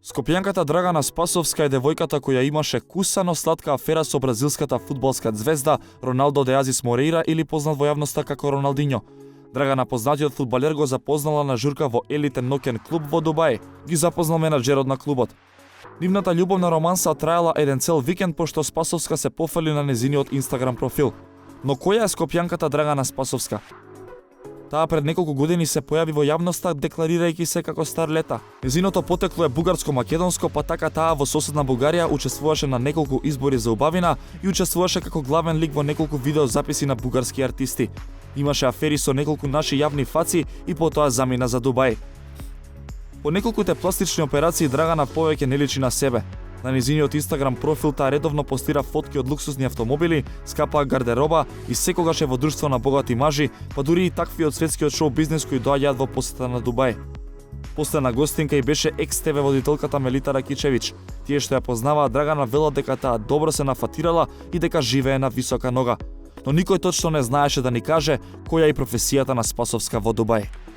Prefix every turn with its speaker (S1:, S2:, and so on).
S1: Скопјанката Драгана Спасовска е девојката која имаше кусано сладка афера со бразилската фудбалска звезда Роналдо де Азис Мореира или познат во јавноста како Роналдиньо. Драгана познатиот фудбалер го запознала на журка во елитен ноќен клуб во Дубај. Ги запознал менаџерот на клубот. Нивната љубовна романса траела еден цел викенд пошто Спасовска се пофали на незиниот Инстаграм профил. Но која е скопјанката Драгана Спасовска? Таа пред неколку години се појави во јавноста декларирајќи се како старлета. Незиното потекло е бугарско-македонско, па така таа во соседна Бугарија учествуваше на неколку избори за убавина и учествуваше како главен лик во неколку видеозаписи на бугарски артисти. Имаше афери со неколку наши јавни фаци и потоа замина за Дубај. По неколкуте пластични операции Драгана повеќе не личи на себе. На низиниот Инстаграм профил таа редовно постира фотки од луксузни автомобили, скапа гардероба и секогаш е во друштво на богати мажи, па дури и такви од светскиот шоу бизнес кои доаѓаат во посета на Дубај. Последна гостинка и беше екс-ТВ водителката Мелита Ракичевич. Тие што ја познаваа Драгана велат дека таа добро се нафатирала и дека живее на висока нога. Но никој точно не знаеше да ни каже која е професијата на Спасовска во Дубај.